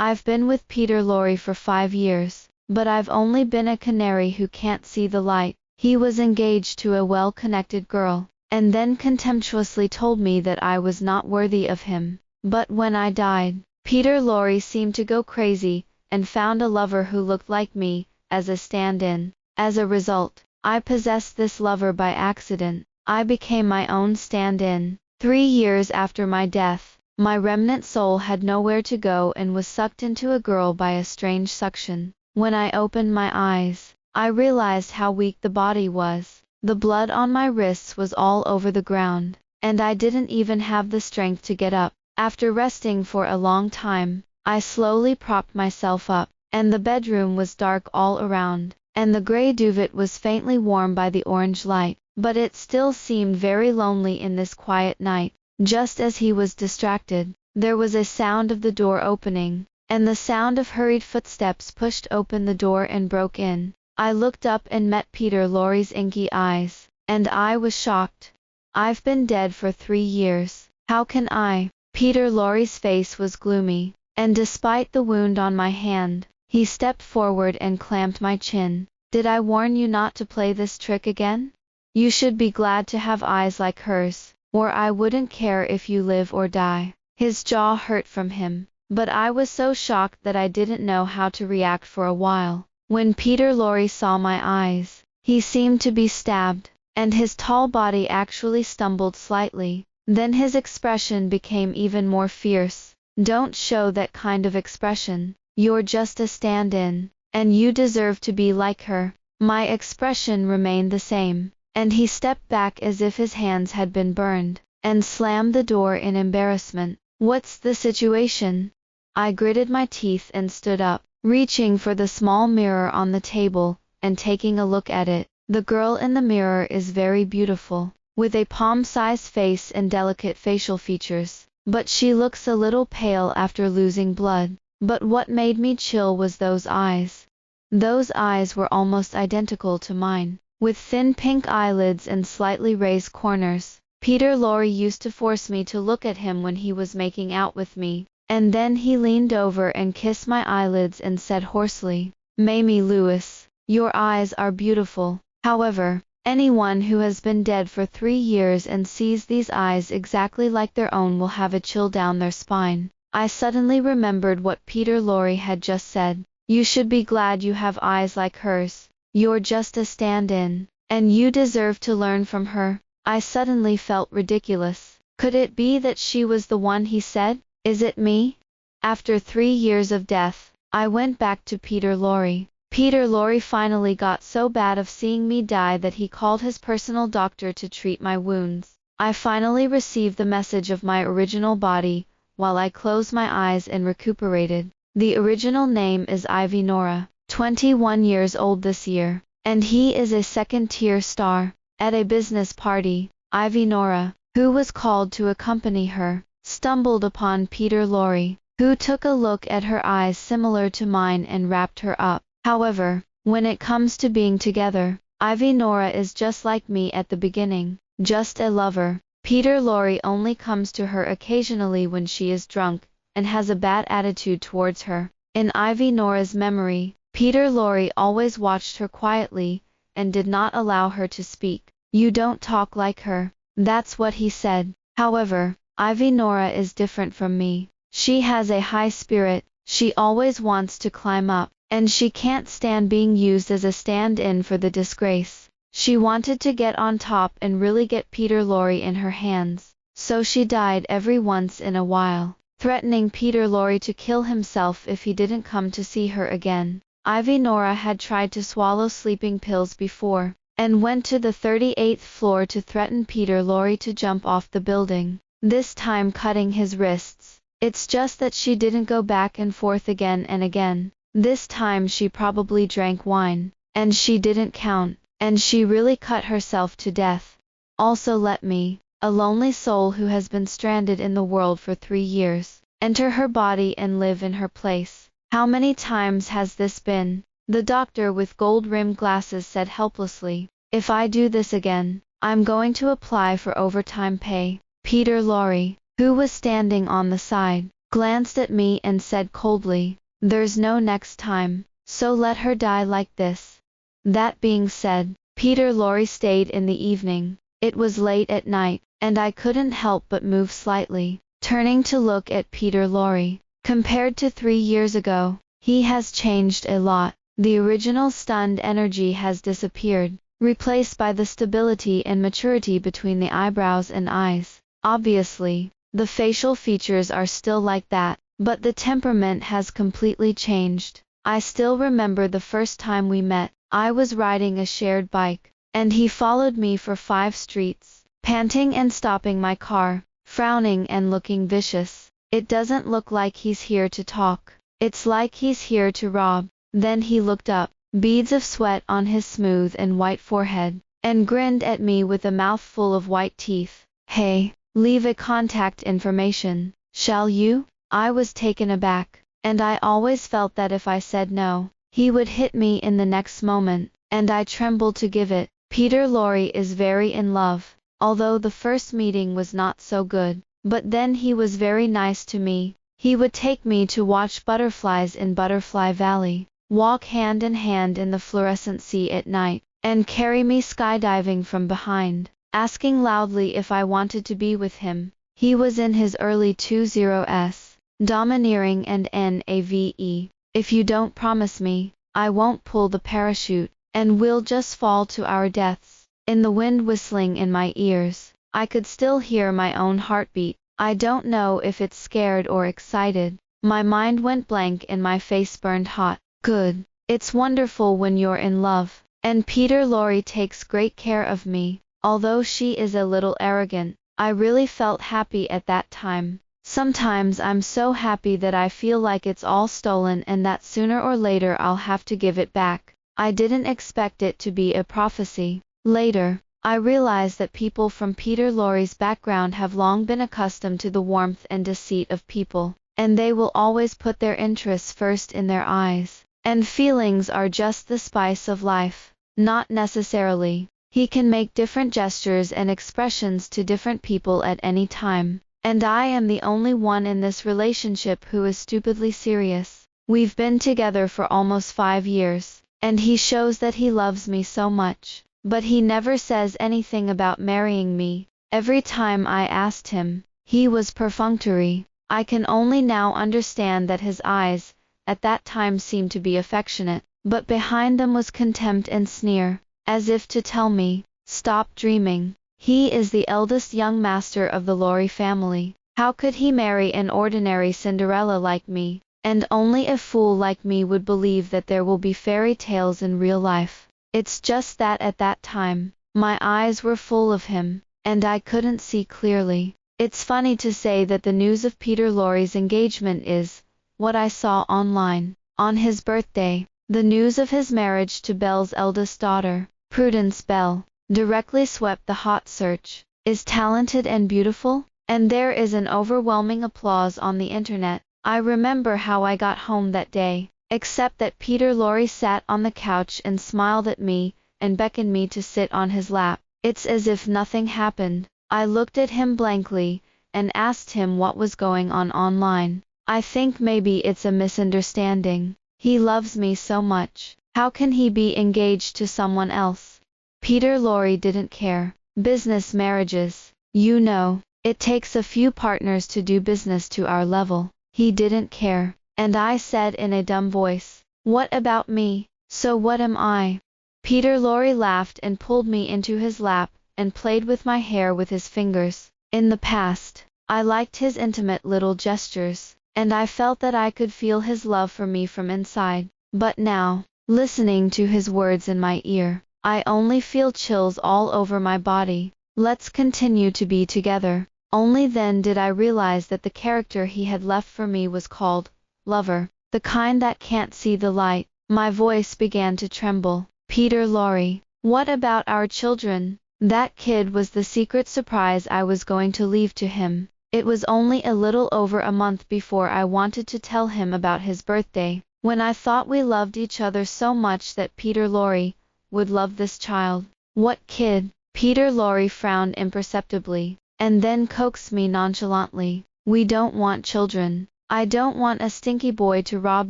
I've been with Peter Laurie for 5 years, but I've only been a canary who can't see the light. He was engaged to a well-connected girl, and then contemptuously told me that I was not worthy of him. But when I died, Peter Laurie seemed to go crazy, and found a lover who looked like me, as a stand-in. As a result, I possessed this lover by accident. I became my own stand-in. 3 years after my death, my remnant soul had nowhere to go and was sucked into a girl by a strange suction. When I opened my eyes, I realized how weak the body was. The blood on my wrists was all over the ground, and I didn't even have the strength to get up. After resting for a long time, I slowly propped myself up, and the bedroom was dark all around, and the gray duvet was faintly warmed by the orange light, but it still seemed very lonely in this quiet night. Just as he was distracted, there was a sound of the door opening, and the sound of hurried footsteps pushed open the door and broke in. I looked up and met Peter Laurie's inky eyes, and I was shocked. "I've been dead for 3 years. How can I?" Peter Laurie's face was gloomy, and despite the wound on my hand, he stepped forward and clamped my chin. "Did I warn you not to play this trick again? You should be glad to have eyes like hers, or I wouldn't care if you live or die." His jaw hurt from him, but I was so shocked that I didn't know how to react for a while. When Peter Laurie saw my eyes, he seemed to be stabbed, and his tall body actually stumbled slightly. Then his expression became even more fierce. "Don't show that kind of expression. You're just a stand-in, and you deserve to be like her." My expression remained the same, and he stepped back as if his hands had been burned, and slammed the door in embarrassment. "What's the situation?" I gritted my teeth and stood up, reaching for the small mirror on the table, and taking a look at it. The girl in the mirror is very beautiful, with a palm-sized face and delicate facial features, but she looks a little pale after losing blood. But what made me chill was those eyes. Those eyes were almost identical to mine, with thin pink eyelids and slightly raised corners. Peter Laurie used to force me to look at him when he was making out with me, and then he leaned over and kissed my eyelids and said hoarsely, "Mamie Lewis, your eyes are beautiful." However, anyone who has been dead for 3 years and sees these eyes exactly like their own will have a chill down their spine. I suddenly remembered what Peter Laurie had just said. "You should be glad you have eyes like hers. You're just a stand-in, and you deserve to learn from her." I suddenly felt ridiculous. Could it be that she was the one he said? Is it me? After 3 years of death, I went back to Peter Laurie. Peter Laurie finally got so bad of seeing me die that he called his personal doctor to treat my wounds. I finally received the message of my original body, while I closed my eyes and recuperated. The original name is Ivy Nora, 21 years old this year, and he is a second-tier star. At a business party, Ivy Nora, who was called to accompany her, stumbled upon Peter Laurie, who took a look at her eyes similar to mine and wrapped her up. However, when it comes to being together, Ivy Nora is just like me at the beginning, just a lover. Peter Laurie only comes to her occasionally when she is drunk, and has a bad attitude towards her. In Ivy Nora's memory, Peter Laurie always watched her quietly, and did not allow her to speak. "You don't talk like her." That's what he said. However, Ivy Nora is different from me. She has a high spirit, she always wants to climb up, and she can't stand being used as a stand-in for the disgrace. She wanted to get on top and really get Peter Laurie in her hands, so she died every once in a while, threatening Peter Laurie to kill himself if he didn't come to see her again. Ivy Nora had tried to swallow sleeping pills before, and went to the 38th floor to threaten Peter Laurie to jump off the building, this time cutting his wrists. It's just that she didn't go back and forth again and again. This time she probably drank wine, and she didn't count, and she really cut herself to death. Also let me, a lonely soul who has been stranded in the world for 3 years, enter her body and live in her place. How many times has this been? The doctor with gold-rimmed glasses said helplessly, "If I do this again, I'm going to apply for overtime pay." Peter Laurie, who was standing on the side, glanced at me and said coldly, "There's no next time, so let her die like this." That being said, Peter Laurie stayed in the evening. It was late at night, and I couldn't help but move slightly, turning to look at Peter Laurie. Compared to 3 years ago, he has changed a lot. The original stunned energy has disappeared, replaced by the stability and maturity between the eyebrows and eyes. Obviously, the facial features are still like that, but the temperament has completely changed. I still remember the first time we met. I was riding a shared bike, and he followed me for 5 streets, panting and stopping my car, frowning and looking vicious. It doesn't look like he's here to talk. It's like he's here to rob. Then he looked up, beads of sweat on his smooth and white forehead, and grinned at me with a mouth full of white teeth. "Hey, leave a contact information, shall you?" I was taken aback, and I always felt that if I said no, he would hit me in the next moment, and I trembled to give it. Peter Laurie is very in love, although the first meeting was not so good, but then he was very nice to me. He would take me to watch butterflies in Butterfly Valley, walk hand in hand in the fluorescent sea at night, and carry me skydiving from behind, asking loudly if I wanted to be with him. He was in his early 20s, domineering and nave. "If you don't promise me, I won't pull the parachute, and we'll just fall to our deaths." In the wind whistling in my ears, I could still hear my own heartbeat. I don't know if it's scared or excited. My mind went blank and my face burned hot. Good. It's wonderful when you're in love. And Peter Laurie takes great care of me. Although she is a little arrogant, I really felt happy at that time. Sometimes I'm so happy that I feel like it's all stolen and that sooner or later I'll have to give it back. I didn't expect it to be a prophecy. Later, I realized that people from Peter Laurie's background have long been accustomed to the warmth and deceit of people, and they will always put their interests first in their eyes. And feelings are just the spice of life. Not necessarily. He can make different gestures and expressions to different people at any time. And I am the only one in this relationship who is stupidly serious. We've been together for almost 5 years, and he shows that he loves me so much. But he never says anything about marrying me. Every time I asked him, he was perfunctory. I can only now understand that his eyes, at that time, seemed to be affectionate, but behind them was contempt and sneer, as if to tell me, "Stop dreaming." He is the eldest young master of the Laurie family. How could he marry an ordinary Cinderella like me? And only a fool like me would believe that there will be fairy tales in real life. It's just that at that time, my eyes were full of him, and I couldn't see clearly. It's funny to say that the news of Peter Laurie's engagement is what I saw online. On his birthday, the news of his marriage to Belle's eldest daughter, Prudence Belle, directly swept the hot search. Is talented and beautiful? And there is an overwhelming applause on the internet. I remember how I got home that day, except that Peter Laurie sat on the couch and smiled at me, and beckoned me to sit on his lap. It's as if nothing happened. I looked at him blankly, and asked him what was going on online. I think maybe it's a misunderstanding. He loves me so much. How can he be engaged to someone else? Peter Laurie didn't care. Business marriages. You know, it takes a few partners to do business to our level. He didn't care. And I said in a dumb voice, "What about me? So what am I?" Peter Laurie laughed and pulled me into his lap, and played with my hair with his fingers. In the past, I liked his intimate little gestures, and I felt that I could feel his love for me from inside. But now, listening to his words in my ear, I only feel chills all over my body. Let's continue to be together. Only then did I realize that the character he had left for me was called lover, the kind that can't see the light. My voice began to tremble. Peter Laurie, what about our children? That kid was the secret surprise I was going to leave to him. It was only a little over a month before I wanted to tell him about his birthday, when I thought we loved each other so much that Peter Laurie would love this child. What kid? Peter Laurie frowned imperceptibly, and then coaxed me nonchalantly. We don't want children. I don't want a stinky boy to rob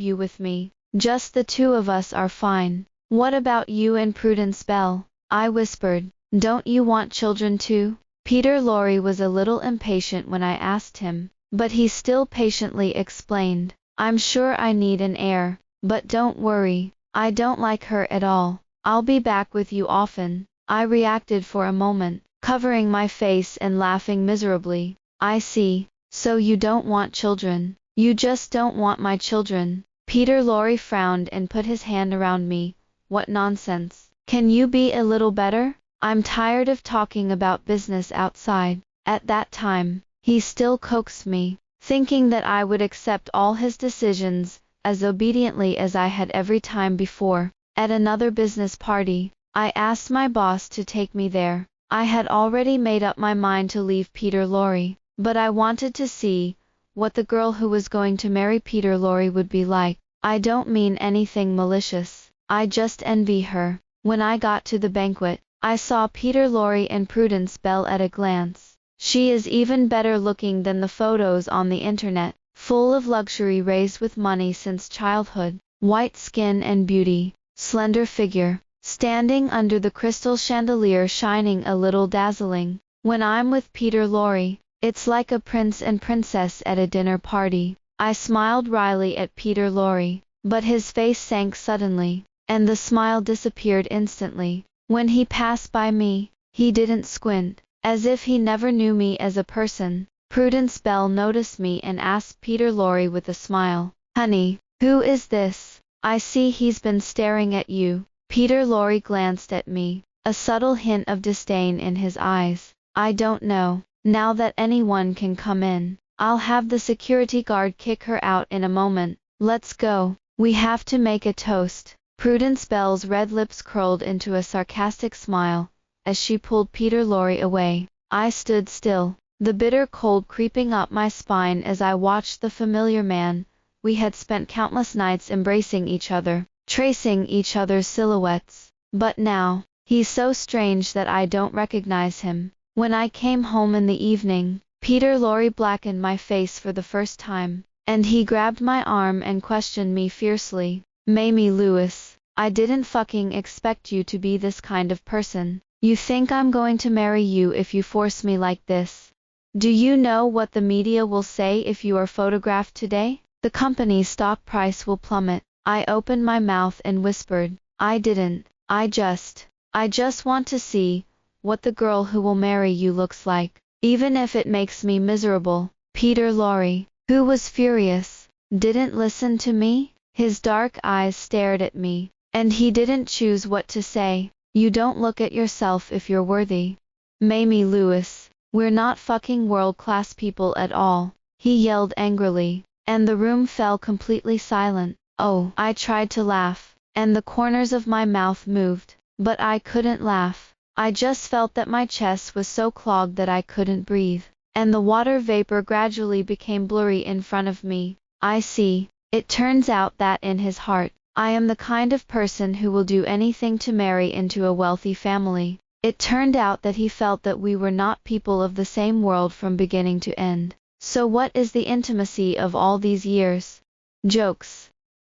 you with me. Just the two of us are fine. What about you and Prudence Bell? I whispered. Don't you want children too? Peter Laurie was a little impatient when I asked him, but he still patiently explained. I'm sure I need an heir, but don't worry, I don't like her at all. I'll be back with you often. I reacted for a moment, covering my face and laughing miserably. I see, so you don't want children. You just don't want my children. Peter Laurie frowned and put his hand around me. What nonsense. Can you be a little better? I'm tired of talking about business outside. At that time, he still coaxed me, thinking that I would accept all his decisions as obediently as I had every time before. At another business party, I asked my boss to take me there. I had already made up my mind to leave Peter Laurie, but I wanted to see what the girl who was going to marry Peter Laurie would be like. I don't mean anything malicious, I just envy her. When I got to the banquet, I saw Peter Laurie and Prudence Bell at a glance. She is even better looking than the photos on the internet, full of luxury raised with money since childhood, white skin and beauty, slender figure, standing under the crystal chandelier shining a little dazzling. When I'm with Peter Laurie, it's like a prince and princess at a dinner party. I smiled wryly at Peter Laurie, but his face sank suddenly, and the smile disappeared instantly. When he passed by me, he didn't squint, as if he never knew me as a person. Prudence Bell noticed me and asked Peter Laurie with a smile, Honey, who is this? I see he's been staring at you. Peter Laurie glanced at me, a subtle hint of disdain in his eyes. I don't know. Now that anyone can come in, I'll have the security guard kick her out in a moment. Let's go. We have to make a toast. Prudence Bell's red lips curled into a sarcastic smile as she pulled Peter Laurie away. I stood still, the bitter cold creeping up my spine as I watched the familiar man. We had spent countless nights embracing each other, tracing each other's silhouettes. But now, he's so strange that I don't recognize him. When I came home in the evening, Peter Laurie blackened my face for the first time, and he grabbed my arm and questioned me fiercely. Mamie Lewis, I didn't fucking expect you to be this kind of person. You think I'm going to marry you if you force me like this? Do you know what the media will say if you are photographed today? The company's stock price will plummet. I opened my mouth and whispered, I didn't. I just want to see what the girl who will marry you looks like, even if it makes me miserable. Peter Laurie, who was furious, didn't listen to me. His dark eyes stared at me, and he didn't choose what to say. You don't look at yourself if you're worthy. Mamie Lewis, we're not fucking world-class people at all, he yelled angrily, and the room fell completely silent. Oh, I tried to laugh, and the corners of my mouth moved, but I couldn't laugh. I just felt that my chest was so clogged that I couldn't breathe, and the water vapor gradually became blurry in front of me. I see. It turns out that in his heart, I am the kind of person who will do anything to marry into a wealthy family. It turned out that he felt that we were not people of the same world from beginning to end. So what is the intimacy of all these years? Jokes.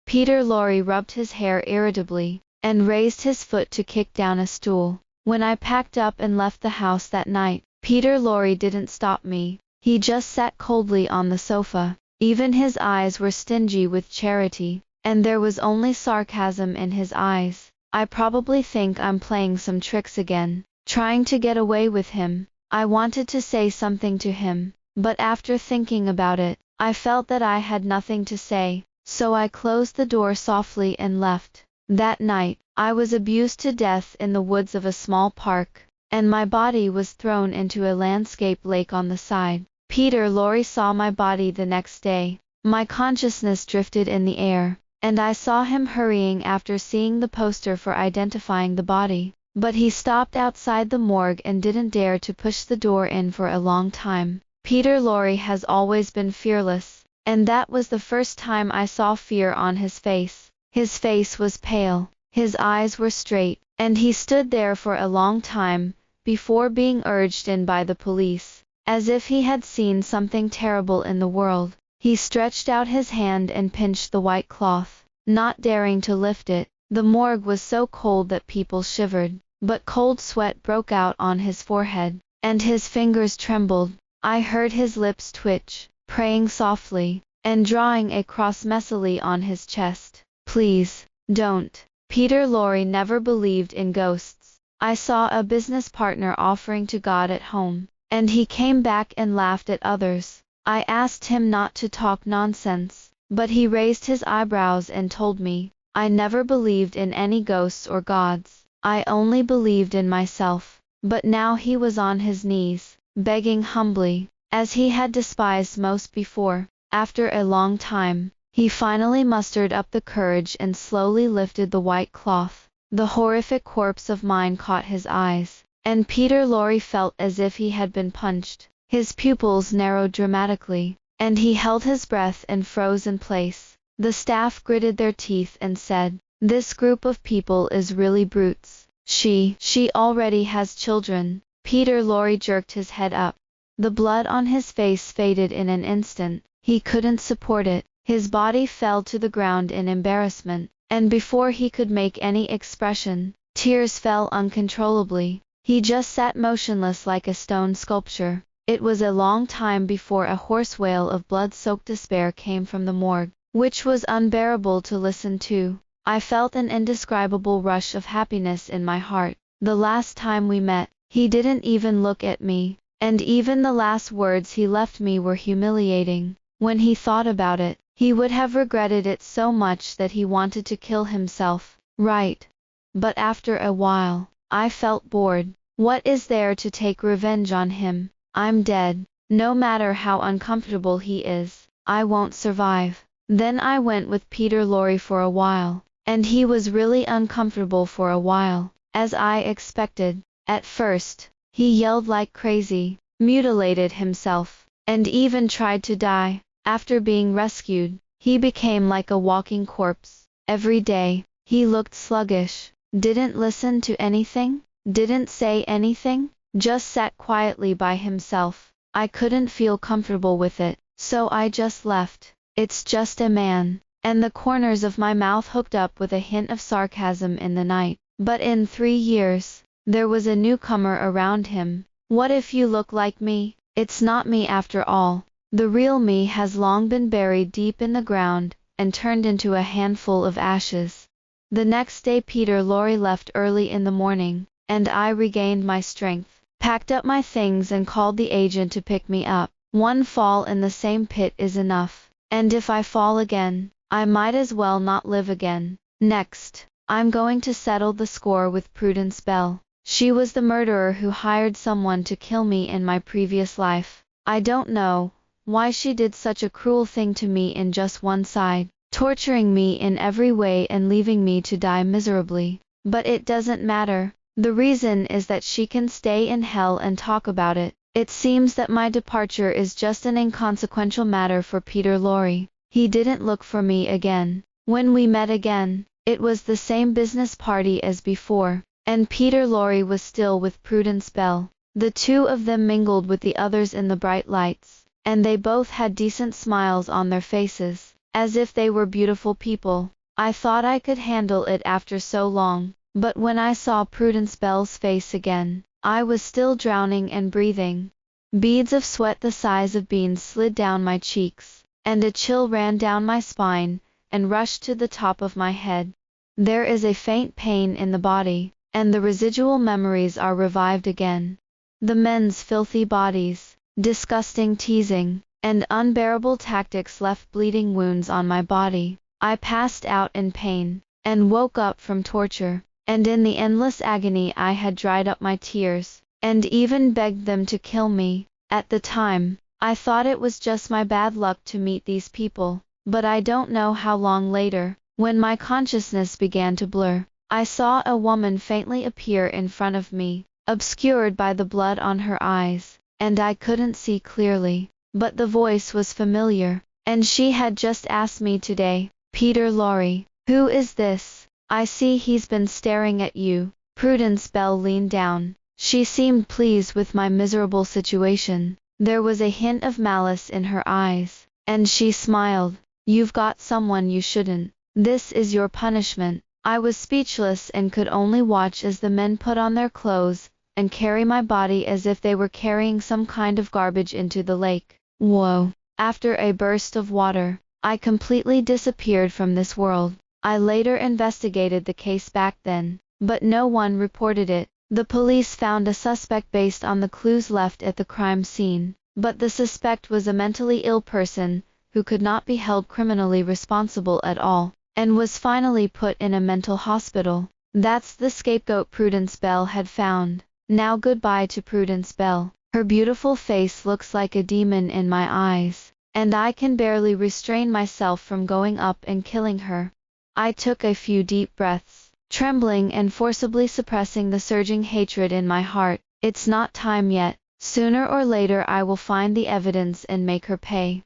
Peter Laurie rubbed his hair irritably, and raised his foot to kick down a stool. When I packed up and left the house that night, Peter Laurie didn't stop me. He just sat coldly on the sofa. Even his eyes were stingy with charity, and there was only sarcasm in his eyes. I probably think I'm playing some tricks again, trying to get away with him. I wanted to say something to him, but after thinking about it, I felt that I had nothing to say, so I closed the door softly and left. That night, I was abused to death in the woods of a small park, and my body was thrown into a landscape lake on the side. Peter Laurie saw my body the next day. My consciousness drifted in the air, and I saw him hurrying after seeing the poster for identifying the body. But he stopped outside the morgue and didn't dare to push the door in for a long time. Peter Laurie has always been fearless, and that was the first time I saw fear on his face. His face was pale, his eyes were straight, and he stood there for a long time before being urged in by the police. As if he had seen something terrible in the world, He stretched out his hand and pinched the white cloth, not daring to lift it. The morgue was so cold that people shivered, but cold sweat broke out on his forehead, and his fingers trembled. I heard his lips twitch, praying softly, and drawing a cross messily on his chest. Please, don't. Peter Laurie never believed in ghosts. I saw a business partner offering to God at home, and he came back and laughed at others. I asked him not to talk nonsense, but he raised his eyebrows and told me, I never believed in any ghosts or gods. I only believed in myself. But now he was on his knees, begging humbly, as he had despised most before. After a long time, he finally mustered up the courage and slowly lifted the white cloth. The horrific corpse of mine caught his eyes, and Peter Laurie felt as if he had been punched. His pupils narrowed dramatically, and he held his breath and froze in place. The staff gritted their teeth and said, "This group of people is really brutes. She already has children." Peter Laurie jerked his head up. The blood on his face faded in an instant. He couldn't support it. His body fell to the ground in embarrassment, and before he could make any expression, tears fell uncontrollably. He just sat motionless like a stone sculpture. It was a long time before a hoarse wail of blood-soaked despair came from the morgue, which was unbearable to listen to. I felt an indescribable rush of happiness in my heart. The last time we met, he didn't even look at me, and even the last words he left me were humiliating. When he thought about it, he would have regretted it so much that he wanted to kill himself. Right. But after a while, I felt bored. What is there to take revenge on him? I'm dead. No matter how uncomfortable he is, I won't survive. Then I went with Peter Laurie for a while, and he was really uncomfortable for a while, as I expected. At first, he yelled like crazy, mutilated himself, and even tried to die. After being rescued, he became like a walking corpse. Every day, he looked sluggish, didn't listen to anything, didn't say anything, just sat quietly by himself. I couldn't feel comfortable with it, so I just left. It's just a man. And the corners of my mouth hooked up with a hint of sarcasm in the night. But in 3 years, there was a newcomer around him. What if you look like me? It's not me after all. The real me has long been buried deep in the ground, and turned into a handful of ashes. The next day Peter Laurie left early in the morning, and I regained my strength, packed up my things and called the agent to pick me up. One fall in the same pit is enough, and if I fall again, I might as well not live again. Next, I'm going to settle the score with Prudence Bell. She was the murderer who hired someone to kill me in my previous life. I don't know why she did such a cruel thing to me in just one side, torturing me in every way and leaving me to die miserably. But it doesn't matter. The reason is that she can stay in hell and talk about it. It seems that my departure is just an inconsequential matter for Peter Laurie. He didn't look for me again. When we met again, it was the same business party as before, and Peter Laurie was still with Prudence Bell. The two of them mingled with the others in the bright lights, and they both had decent smiles on their faces, as if they were beautiful people. I thought I could handle it after so long, but when I saw Prudence Bell's face again, I was still drowning and breathing. Beads of sweat the size of beans slid down my cheeks, and a chill ran down my spine, and rushed to the top of my head. There is a faint pain in the body, and the residual memories are revived again. The men's filthy bodies, disgusting teasing, and unbearable tactics left bleeding wounds on my body. I passed out in pain, and woke up from torture, and in the endless agony I had dried up my tears, and even begged them to kill me. At the time, I thought it was just my bad luck to meet these people, but I don't know how long later, when my consciousness began to blur, I saw a woman faintly appear in front of me, obscured by the blood on her eyes, and I couldn't see clearly, but the voice was familiar, and she had just asked me today, "Peter Laurie, who is this? I see he's been staring at you." Prudence Bell leaned down. She seemed pleased with my miserable situation. There was a hint of malice in her eyes, And she smiled. You've got someone you shouldn't. This is your punishment. I was speechless and could only watch as the men put on their clothes and carry my body as if they were carrying some kind of garbage into the lake. Whoa. After a burst of water, I completely disappeared from this world. I later investigated the case back then, but no one reported it. The police found a suspect based on the clues left at the crime scene, but the suspect was a mentally ill person who could not be held criminally responsible at all, and was finally put in a mental hospital. That's the scapegoat Prudence Bell had found. Now goodbye to Prudence Bell. Her beautiful face looks like a demon in my eyes, and I can barely restrain myself from going up and killing her. I took a few deep breaths, trembling and forcibly suppressing the surging hatred in my heart. It's not time yet. Sooner or later I will find the evidence and make her pay.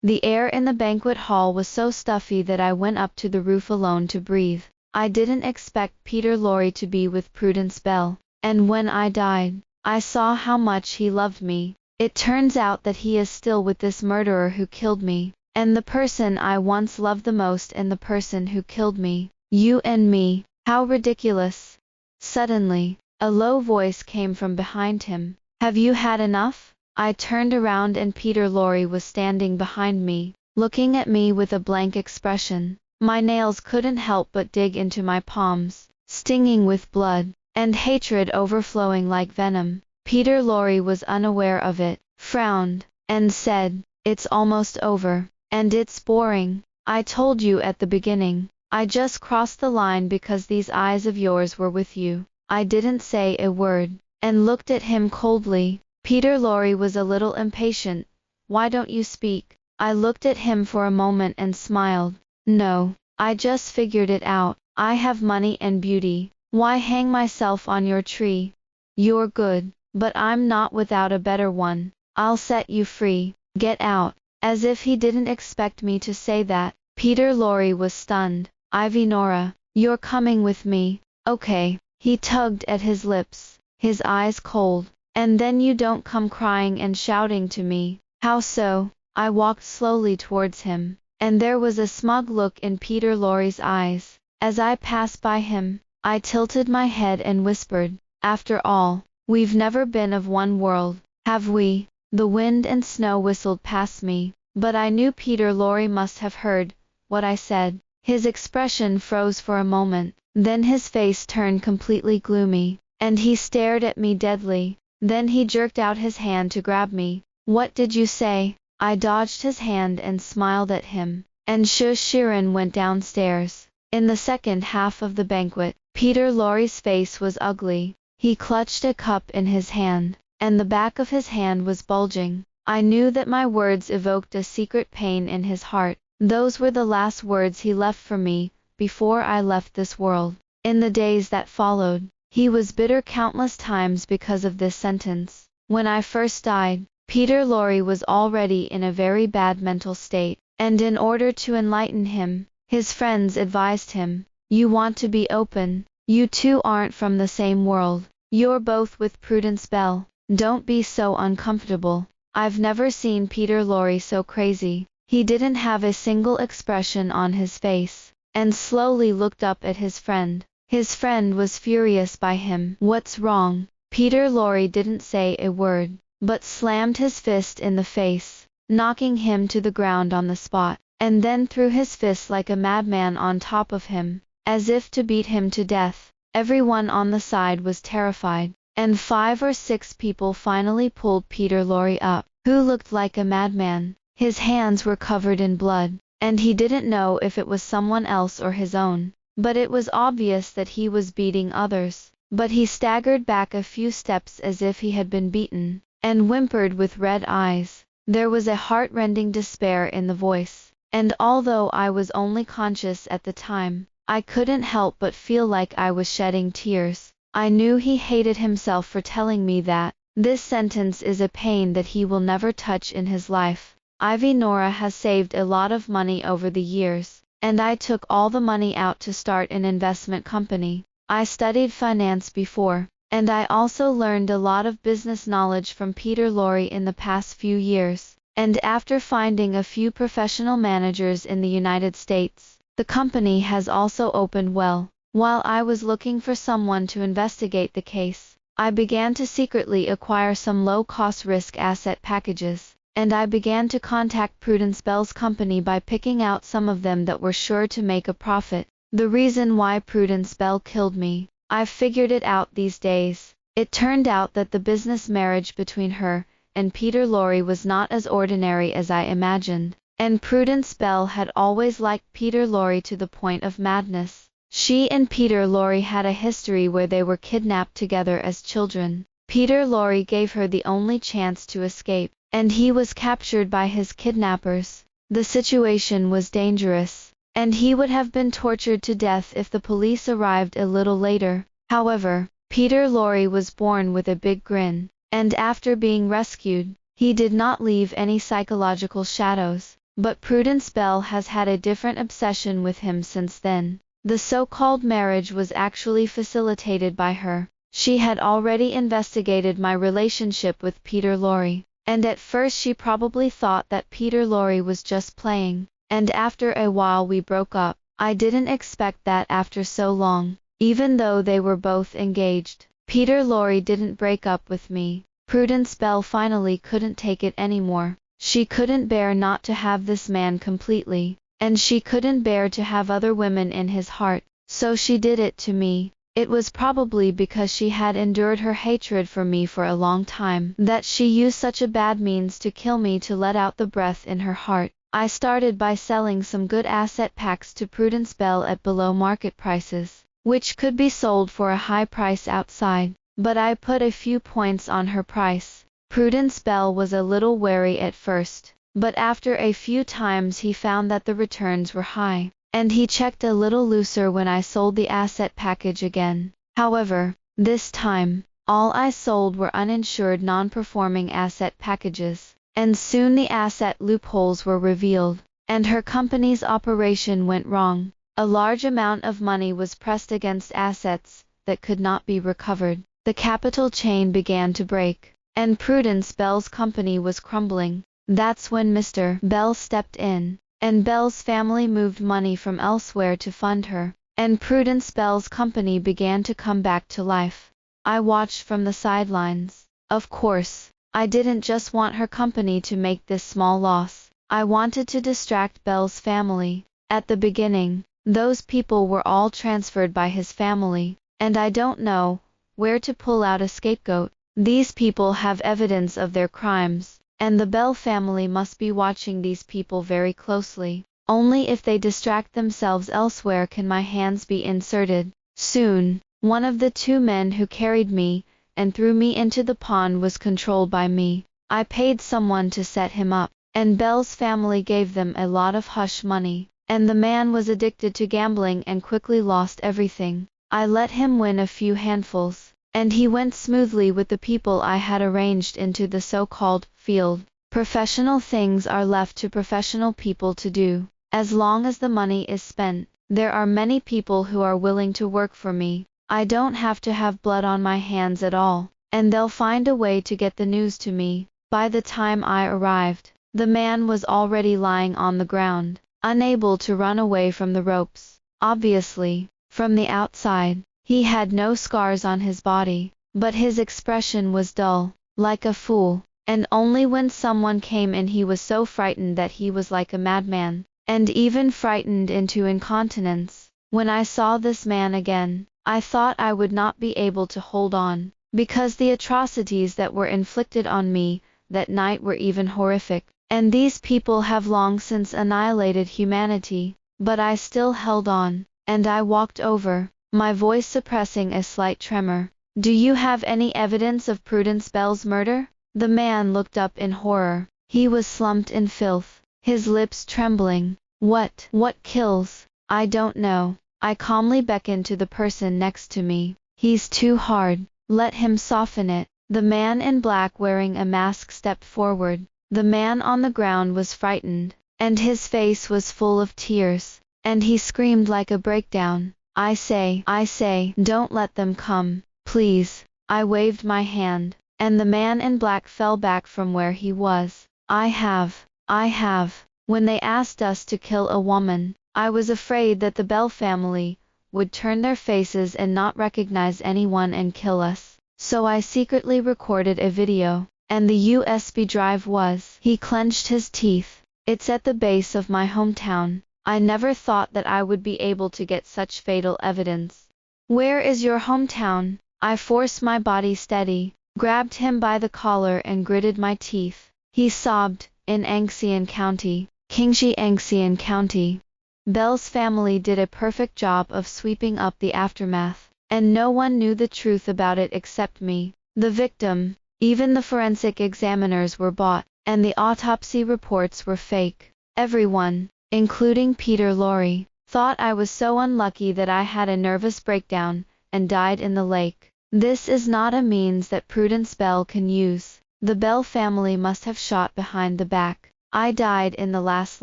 The air in the banquet hall was so stuffy that I went up to the roof alone to breathe. I didn't expect Peter Laurie to be with Prudence Bell, and when I died, I saw how much he loved me. It turns out that he is still with this murderer who killed me, and the person I once loved the most and the person who killed me. You and me. How ridiculous. Suddenly, a low voice came from behind him. Have you had enough? I turned around and Peter Laurie was standing behind me, looking at me with a blank expression. My nails couldn't help but dig into my palms, stinging with blood, and hatred overflowing like venom. Peter Laurie was unaware of it, frowned, and said, "It's almost over, and it's boring. I told you at the beginning. I just crossed the line because these eyes of yours were with you." I didn't say a word, and looked at him coldly. Peter Laurie was a little impatient. "Why don't you speak?" I looked at him for a moment and smiled. "No, I just figured it out. I have money and beauty. Why hang myself on your tree? You're good, but I'm not without a better one. I'll set you free. Get out." As if he didn't expect me to say that, Peter Laurie was stunned. "Ivy Nora, you're coming with me." "Okay." He tugged at his lips, his eyes cold. "And then you don't come crying and shouting to me." "How so?" I walked slowly towards him, and there was a smug look in Peter Laurie's eyes. As I passed by him, I tilted my head and whispered, "After all, we've never been of one world, have we?" The wind and snow whistled past me, but I knew Peter Laurie must have heard what I said. His expression froze for a moment, then his face turned completely gloomy, and he stared at me deadly. Then he jerked out his hand to grab me. "What did you say?" I dodged his hand and smiled at him, and Shirin went downstairs. In the second half of the banquet, Peter Laurie's face was ugly. He clutched a cup in his hand, and the back of his hand was bulging. I knew that my words evoked a secret pain in his heart. Those were the last words he left for me before I left this world. In the days that followed, he was bitter countless times because of this sentence. When I first died, Peter Laurie was already in a very bad mental state, and in order to enlighten him, his friends advised him, "You want to be open. You two aren't from the same world. You're both with Prudence Bell. Don't be so uncomfortable." I've never seen Peter Laurie so crazy. He didn't have a single expression on his face, and slowly looked up at his friend. His friend was furious by him. "What's wrong?" Peter Laurie didn't say a word, but slammed his fist in the face, knocking him to the ground on the spot, and then threw his fist like a madman on top of him, as if to beat him to death. Everyone on the side was terrified, and 5 or 6 people finally pulled Peter Laurie up, who looked like a madman. His hands were covered in blood, and he didn't know if it was someone else or his own, but it was obvious that he was beating others. But he staggered back a few steps as if he had been beaten, and whimpered with red eyes. There was a heart-rending despair in the voice, and although I was only conscious at the time, I couldn't help but feel like I was shedding tears. I knew he hated himself for telling me that. This sentence is a pain that he will never touch in his life. Ivy Nora has saved a lot of money over the years, and I took all the money out to start an investment company. I studied finance before, and I also learned a lot of business knowledge from Peter Laurie in the past few years. and after finding a few professional managers in the United States, the company has also opened well. While I was looking for someone to investigate the case, I began to secretly acquire some low-cost risk asset packages, and I began to contact Prudence Bell's company by picking out some of them that were sure to make a profit. The reason why Prudence Bell killed me, I've figured it out these days. It turned out that the business marriage between her and Peter Laurie was not as ordinary as I imagined, and Prudence Bell had always liked Peter Laurie to the point of madness. She and Peter Laurie had a history where they were kidnapped together as children. Peter Laurie gave her the only chance to escape, and he was captured by his kidnappers. The situation was dangerous, and he would have been tortured to death if the police arrived a little later. However, Peter Laurie was born with a big grin, and after being rescued, he did not leave any psychological shadows. But Prudence Bell has had a different obsession with him since then. The so-called marriage was actually facilitated by her. She had already investigated my relationship with Peter Laurie, and at first she probably thought that Peter Laurie was just playing, and after a while we broke up. I didn't expect that after so long, even though they were both engaged. Peter Laurie didn't break up with me. Prudence Bell finally couldn't take it anymore. She couldn't bear not to have this man completely, and she couldn't bear to have other women in his heart, so she did it to me. It was probably because she had endured her hatred for me for a long time that she used such a bad means to kill me to let out the breath in her heart. I started by selling some good asset packs to Prudence Bell at below market prices, which could be sold for a high price outside, but I put a few points on her price. Prudence Bell was a little wary at first, but after a few times he found that the returns were high, and he checked a little looser when I sold the asset package again. However, this time, all I sold were uninsured non-performing asset packages, and soon the asset loopholes were revealed, and her company's operation went wrong. A large amount of money was pressed against assets that could not be recovered. The capital chain began to break, and Prudence Bell's company was crumbling. That's when Mr. Bell stepped in, and Bell's family moved money from elsewhere to fund her, and Prudence Bell's company began to come back to life. I watched from the sidelines. Of course, I didn't just want her company to make this small loss. I wanted to distract Bell's family. At the beginning, those people were all transferred by his family, and I don't know where to pull out a scapegoat. These people have evidence of their crimes, and the Bell family must be watching these people very closely. Only if they distract themselves elsewhere can my hands be inserted. Soon, one of the two men who carried me and threw me into the pond was controlled by me. I paid someone to set him up, and Bell's family gave them a lot of hush money, and the man was addicted to gambling and quickly lost everything. I let him win a few handfuls, and he went smoothly with the people I had arranged into the so-called field. Professional things are left to professional people to do. As long as the money is spent, there are many people who are willing to work for me. I don't have to have blood on my hands at all, and they'll find a way to get the news to me. By the time I arrived, the man was already lying on the ground, unable to run away from the ropes. Obviously, from the outside, he had no scars on his body, but his expression was dull, like a fool, and only when someone came in he was so frightened that he was like a madman, and even frightened into incontinence. When I saw this man again, I thought I would not be able to hold on, because the atrocities that were inflicted on me that night were even horrific, and these people have long since annihilated humanity. But I still held on, and I walked over, my voice suppressing a slight tremor. "Do you have any evidence of Prudence Bell's murder?" The man looked up in horror. He was slumped in filth, his lips trembling. What kills? I don't know." I calmly beckoned to the person next to me. "He's too hard. Let him soften it." The man in black wearing a mask stepped forward. The man on the ground was frightened, and his face was full of tears, and he screamed like a breakdown. I say, don't let them come, please." I waved my hand, and the man in black fell back from where he was. I have. When they asked us to kill a woman, I was afraid that the Bell family would turn their faces and not recognize anyone and kill us. So I secretly recorded a video, and the USB drive was. He clenched his teeth. It's at the base of my hometown. I never thought that I would be able to get such fatal evidence. Where is your hometown? I forced my body steady, grabbed him by the collar and gritted my teeth. He sobbed, in Anxian County, Kingshi Anxian County. Bell's family did a perfect job of sweeping up the aftermath, and no one knew the truth about it except me, the victim. Even the forensic examiners were bought, and the autopsy reports were fake. Everyone, including Peter Laurie, thought I was so unlucky that I had a nervous breakdown and died in the lake. This is not a means that Prudence Bell can use. The Bell family must have shot behind the back. I died in the last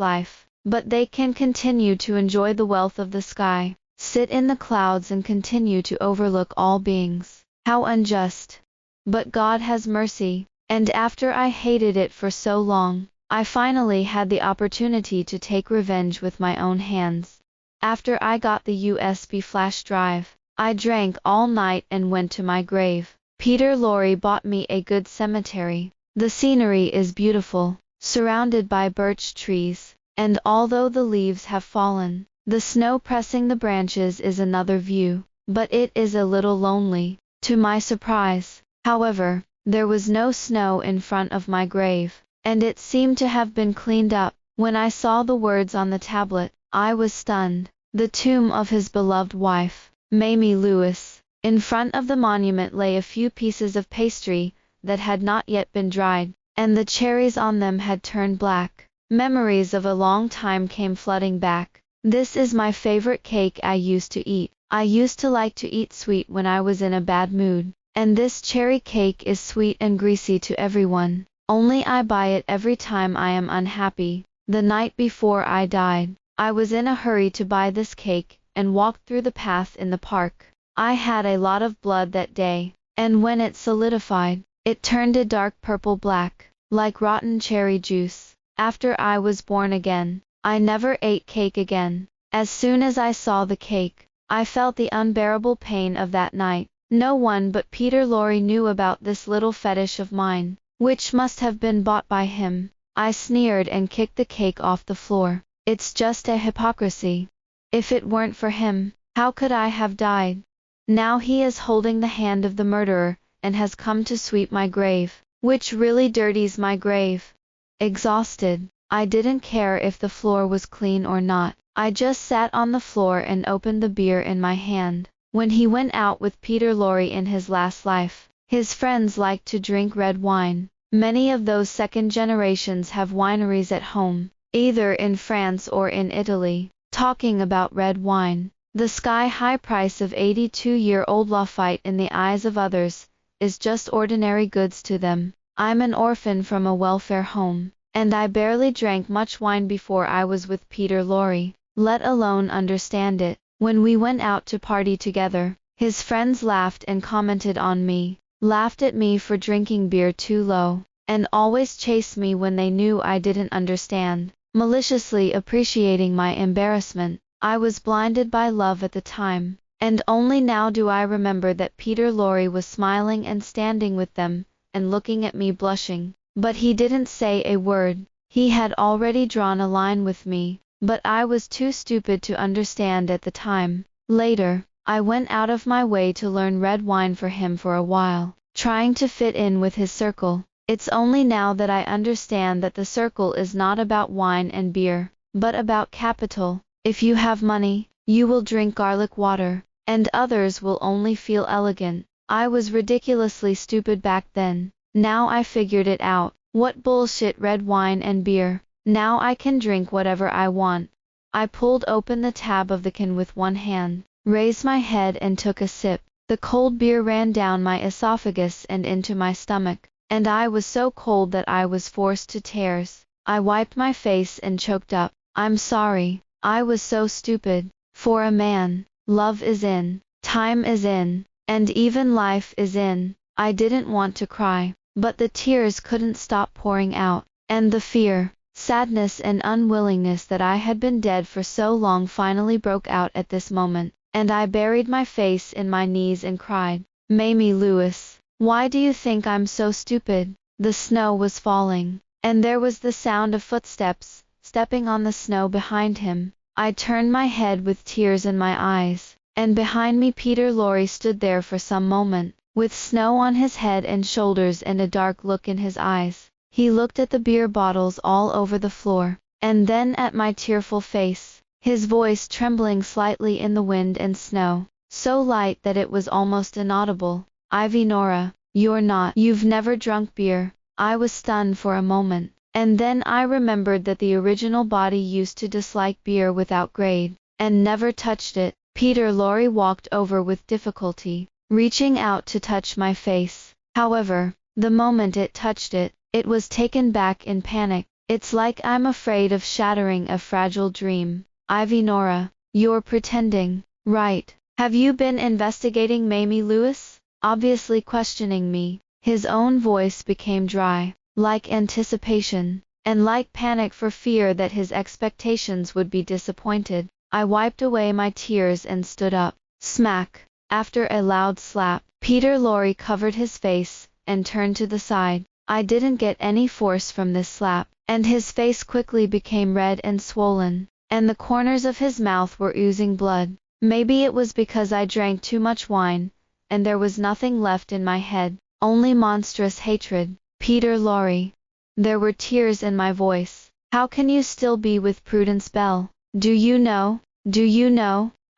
life, but they can continue to enjoy the wealth of the sky, sit in the clouds and continue to overlook all beings. How unjust! But God has mercy, and after I hated it for so long, I finally had the opportunity to take revenge with my own hands. After I got the USB flash drive, I drank all night and went to my grave. Peter Laurie bought me a good cemetery. The scenery is beautiful, surrounded by birch trees, and although the leaves have fallen, the snow pressing the branches is another view, but it is a little lonely. To my surprise, however, there was no snow in front of my grave, and it seemed to have been cleaned up. When I saw the words on the tablet, I was stunned. The tomb of his beloved wife, Mamie Lewis. In front of the monument lay a few pieces of pastry that had not yet been dried, and the cherries on them had turned black. Memories of a long time came flooding back. This is my favorite cake I used to eat. I used to like to eat sweet when I was in a bad mood, and this cherry cake is sweet and greasy to everyone. Only I buy it every time I am unhappy. The night before I died, I was in a hurry to buy this cake and walked through the path in the park. I had a lot of blood that day, and when it solidified, it turned a dark purple black, like rotten cherry juice. After I was born again, I never ate cake again. As soon as I saw the cake, I felt the unbearable pain of that night. No one but Peter Laurie knew about this little fetish of mine, which must have been bought by him. I sneered and kicked the cake off the floor. It's just a hypocrisy. If it weren't for him, how could I have died? Now he is holding the hand of the murderer, and has come to sweep my grave, which really dirties my grave. Exhausted, I didn't care if the floor was clean or not. I just sat on the floor and opened the beer in my hand. When he went out with Peter Laurie in his last life, his friends liked to drink red wine. Many of those second generations have wineries at home, either in France or in Italy. Talking about red wine, the sky-high price of 82-year-old Lafite in the eyes of others is just ordinary goods to them. I'm an orphan from a welfare home, and I barely drank much wine before I was with Peter Laurie, let alone understand it. When we went out to party together, his friends laughed and commented on me, laughed at me for drinking beer too low, and always chased me when they knew I didn't understand, maliciously appreciating my embarrassment. I was blinded by love at the time, and only now do I remember that Peter Laurie was smiling and standing with them, and looking at me blushing. But he didn't say a word. He had already drawn a line with me, but I was too stupid to understand at the time. Later, I went out of my way to learn red wine for him for a while, trying to fit in with his circle. It's only now that I understand that the circle is not about wine and beer, but about capital. If you have money, you will drink garlic water, and others will only feel elegant. I was ridiculously stupid back then. Now I figured it out. What bullshit red wine and beer. Now I can drink whatever I want. I pulled open the tab of the can with one hand, raised my head and took a sip. The cold beer ran down my esophagus and into my stomach, and I was so cold that I was forced to tears. I wiped my face and choked up. I'm sorry. I was so stupid. For a man, love is in, time is in, and even life is in. I didn't want to cry, but the tears couldn't stop pouring out. and the fear, sadness and unwillingness that I had been dead for so long finally broke out at this moment, and I buried my face in my knees and cried, "Mamie Lewis, why do you think I'm so stupid?" The snow was falling, and there was the sound of footsteps, stepping on the snow behind him. I turned my head with tears in my eyes, and behind me Peter Laurie stood there for some moment, with snow on his head and shoulders and a dark look in his eyes. He looked at the beer bottles all over the floor, and then at my tearful face, his voice trembling slightly in the wind and snow, so light that it was almost inaudible. "Ivy Nora, you've never drunk beer." I was stunned for a moment, and then I remembered that the original body used to dislike beer without grade, and never touched it. Peter Laurie walked over with difficulty, reaching out to touch my face. However, the moment it touched it, it was taken back in panic. "It's like I'm afraid of shattering a fragile dream. Ivy Nora, you're pretending, right? Have you been investigating Mamie Lewis?" Obviously questioning me, his own voice became dry, like anticipation, and like panic for fear that his expectations would be disappointed. I wiped away my tears and stood up. Smack! After a loud slap, Peter Laurie covered his face and turned to the side. I didn't get any force from this slap, and his face quickly became red and swollen, and the corners of his mouth were oozing blood. Maybe it was because I drank too much wine, and there was nothing left in my head, only monstrous hatred. "Peter Laurie." There were tears in my voice. "How can you still be with Prudence Bell? Do you know?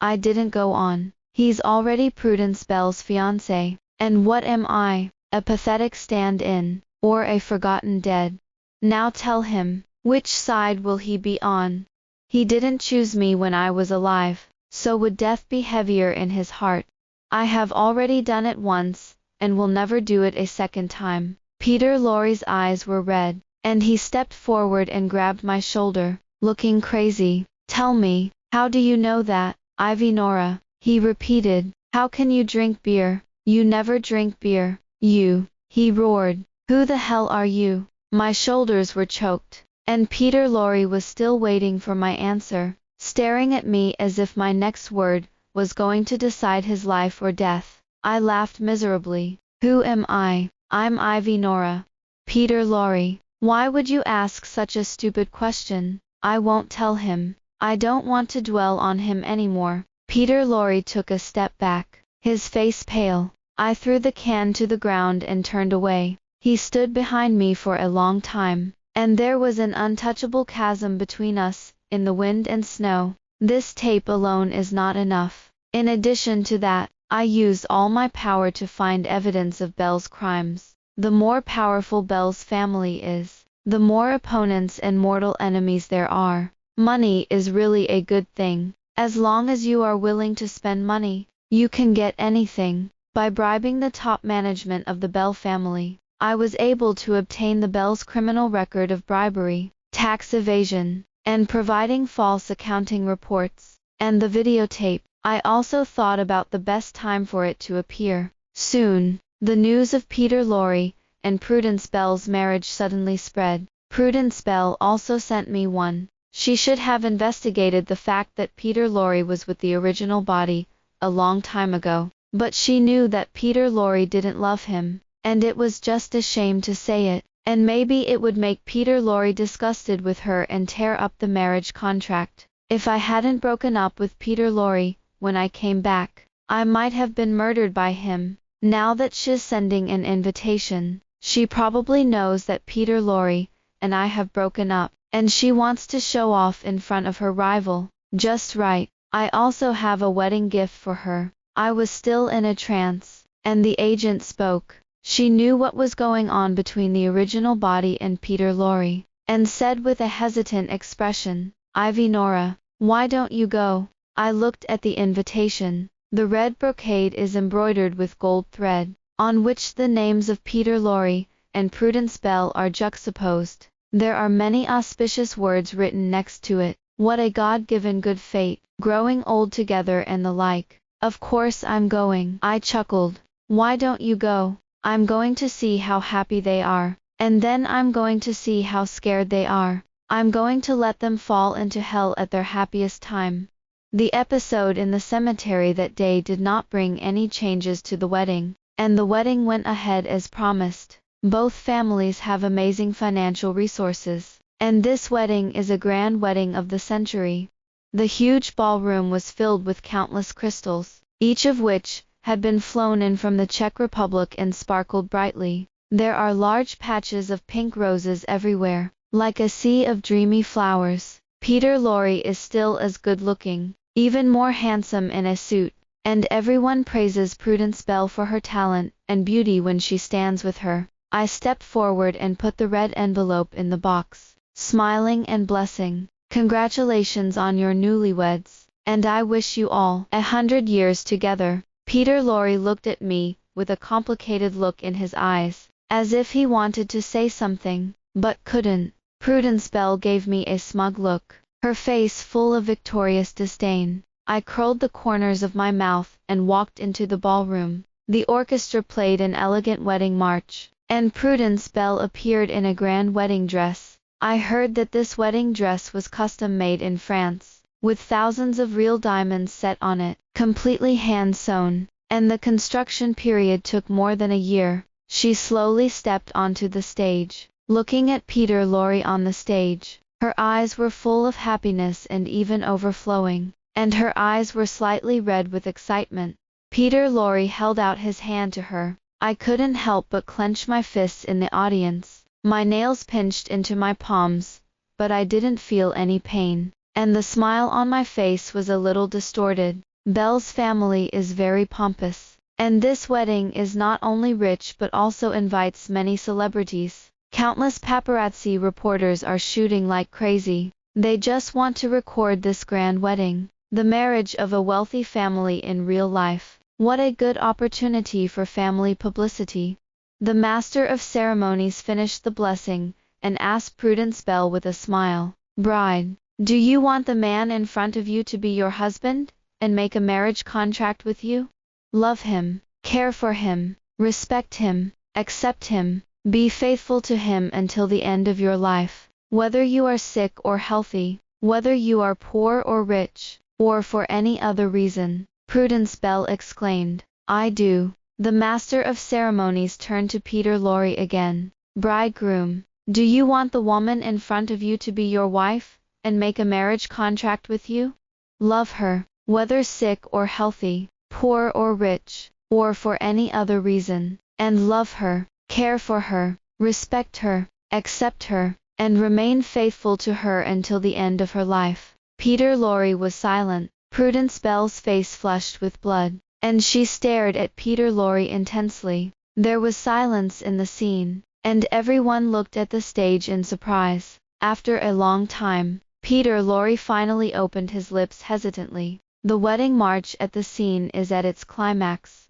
I didn't go on. He's already Prudence Bell's fiancé, and what am I? A pathetic stand-in, or a forgotten dead? Now tell him, which side will he be on? He didn't choose me when I was alive, so would death be heavier in his heart? I have already done it once, and will never do it a second time." Peter Laurie's eyes were red, and he stepped forward and grabbed my shoulder, looking crazy. "Tell me, how do you know that, Ivy Nora?" he repeated. "How can you drink beer? You never drink beer. He roared. "Who the hell are you?" My shoulders were choked, and Peter Laurie was still waiting for my answer, staring at me as if my next word was going to decide his life or death. I laughed miserably. "Who am I? I'm Ivy Nora." "Peter Laurie, why would you ask such a stupid question?" "I won't tell him. I don't want to dwell on him anymore." Peter Laurie took a step back, his face pale. I threw the can to the ground and turned away. He stood behind me for a long time, and there was an untouchable chasm between us, in the wind and snow. This tape alone is not enough. In addition to that, I used all my power to find evidence of Bell's crimes. The more powerful Bell's family is, the more opponents and mortal enemies there are. Money is really a good thing. As long as you are willing to spend money, you can get anything. By bribing the top management of the Bell family, I was able to obtain the Bell's criminal record of bribery, tax evasion, and providing false accounting reports, and the videotape. I also thought about the best time for it to appear. Soon, the news of Peter Laurie and Prudence Bell's marriage suddenly spread. Prudence Bell also sent me one. She should have investigated the fact that Peter Laurie was with the original body a long time ago, but she knew that Peter Laurie didn't love him, and it was just a shame to say it, and maybe it would make Peter Laurie disgusted with her and tear up the marriage contract. If I hadn't broken up with Peter Laurie when I came back, I might have been murdered by him. Now that she's sending an invitation, she probably knows that Peter Laurie and I have broken up, and she wants to show off in front of her rival. Just right. I also have a wedding gift for her. I was still in a trance, and the agent spoke. She knew what was going on between the original body and Peter Laurie, and said with a hesitant expression, "Ivy Nora, why don't you go?" I looked at the invitation. The red brocade is embroidered with gold thread, on which the names of Peter Laurie and Prudence Bell are juxtaposed. There are many auspicious words written next to it. What a God-given good fate, growing old together and the like. "Of course I'm going," I chuckled. "Why don't you go?" "I'm going to see how happy they are, And then I'm going to see how scared they are. I'm going to let them fall into hell at their happiest time. The episode in the cemetery that day did not bring any changes to the wedding, and the wedding went ahead as promised. Both families have amazing financial resources, and this wedding is a grand wedding of the century. The huge ballroom was filled with countless crystals, each of which had been flown in from the Czech Republic and sparkled brightly. There are large patches of pink roses everywhere, like a sea of dreamy flowers. Peter Laurie is still as good-looking, even more handsome in a suit, and everyone praises Prudence Bell for her talent and beauty when she stands with her. I stepped forward and put the red envelope in the box, smiling and blessing. Congratulations on your newlyweds, and I wish you all 100 years together. Peter Laurie looked at me with a complicated look in his eyes, as if he wanted to say something, but couldn't. Prudence Bell gave me a smug look, her face full of victorious disdain. I curled the corners of my mouth and walked into the ballroom. The orchestra played an elegant wedding march, and Prudence Bell appeared in a grand wedding dress. I heard that this wedding dress was custom-made in France, with thousands of real diamonds set on it, completely hand-sewn, and the construction period took more than a year. She slowly stepped onto the stage, looking at Peter Laurie on the stage. Her eyes were full of happiness and even overflowing, and her eyes were slightly red with excitement. Peter Laurie held out his hand to her. I couldn't help but clench my fists in the audience. My nails pinched into my palms, but I didn't feel any pain, and the smile on my face was a little distorted. Bell's family is very pompous, and this wedding is not only rich but also invites many celebrities. Countless paparazzi reporters are shooting like crazy. They just want to record this grand wedding, the marriage of a wealthy family in real life. What a good opportunity for family publicity. The master of ceremonies finished the blessing and asked Prudence Bell with a smile, "Bride, do you want the man in front of you to be your husband and make a marriage contract with you? Love him, care for him, respect him, accept him, be faithful to him until the end of your life, whether you are sick or healthy, whether you are poor or rich, or for any other reason." Prudence Bell exclaimed, "I do." The master of ceremonies turned to Peter Laurie again. "Bridegroom, do you want the woman in front of you to be your wife and make a marriage contract with you? Love her, whether sick or healthy, poor or rich, or for any other reason, and love her, care for her, respect her, accept her, and remain faithful to her until the end of her life." Peter Laurie was silent. Prudence Bell's face flushed with blood, and she stared at Peter Laurie intensely. There was silence in the scene, and everyone looked at the stage in surprise. After a long time, Peter Laurie finally opened his lips hesitantly. "The wedding march at the scene is at its climax."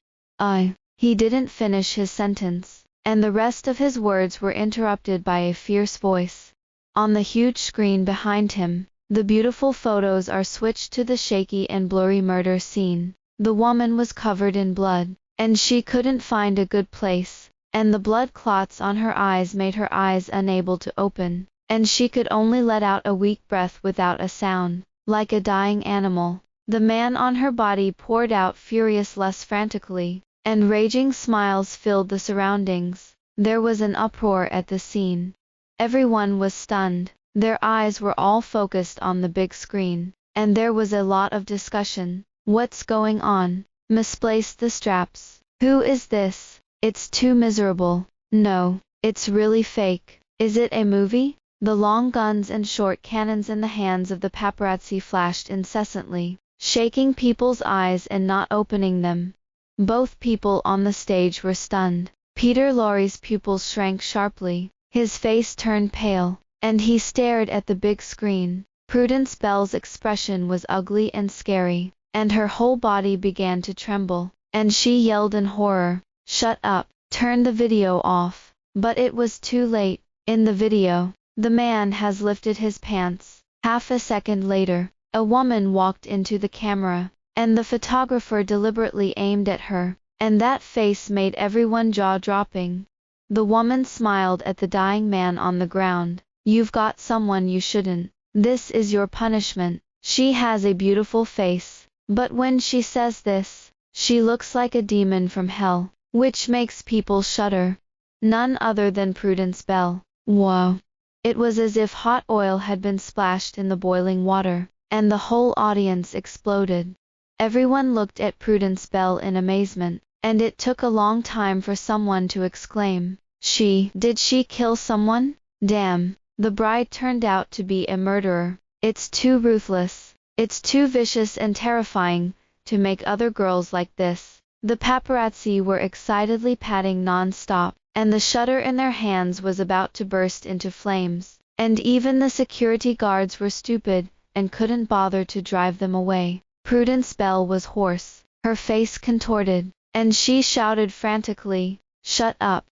He didn't finish his sentence, and the rest of his words were interrupted by a fierce voice. On the huge screen behind him, the beautiful photos are switched to the shaky and blurry murder scene. The woman was covered in blood, and she couldn't find a good place, and the blood clots on her eyes made her eyes unable to open, and she could only let out a weak breath without a sound, like a dying animal. The man on her body poured out furious lust frantically, and raging smiles filled the surroundings. There was an uproar at the scene. Everyone was stunned. Their eyes were all focused on the big screen, and there was a lot of discussion. "What's going on? Misplaced the straps. Who is this? It's too miserable. No, it's really fake. Is it a movie?" The long guns and short cannons in the hands of the paparazzi flashed incessantly, shaking people's eyes and not opening them. Both people on the stage were stunned. Peter Laurie's pupils shrank sharply, his face turned pale, and he stared at the big screen. Prudence Bell's expression was ugly and scary, and her whole body began to tremble, and she yelled in horror, "Shut up, turn the video off." But it was too late. In the video, the man has lifted his pants. Half a second later, a woman walked into the camera, and the photographer deliberately aimed at her, and that face made everyone jaw-dropping. The woman smiled at the dying man on the ground. You've got someone you shouldn't. This is your punishment. She has a beautiful face, but when she says this, she looks like a demon from hell, which makes people shudder. None other than Prudence Bell. Whoa! It was as if hot oil had been splashed in the boiling water, and the whole audience exploded. Everyone looked at Prudence Bell in amazement, and it took a long time for someone to exclaim, Did she kill someone? Damn, the bride turned out to be a murderer. It's too ruthless. It's too vicious and terrifying to make other girls like this. The paparazzi were excitedly patting non-stop, and the shutter in their hands was about to burst into flames, and even the security guards were stupid and couldn't bother to drive them away. Prudence Bell was hoarse, her face contorted, and she shouted frantically, shut up,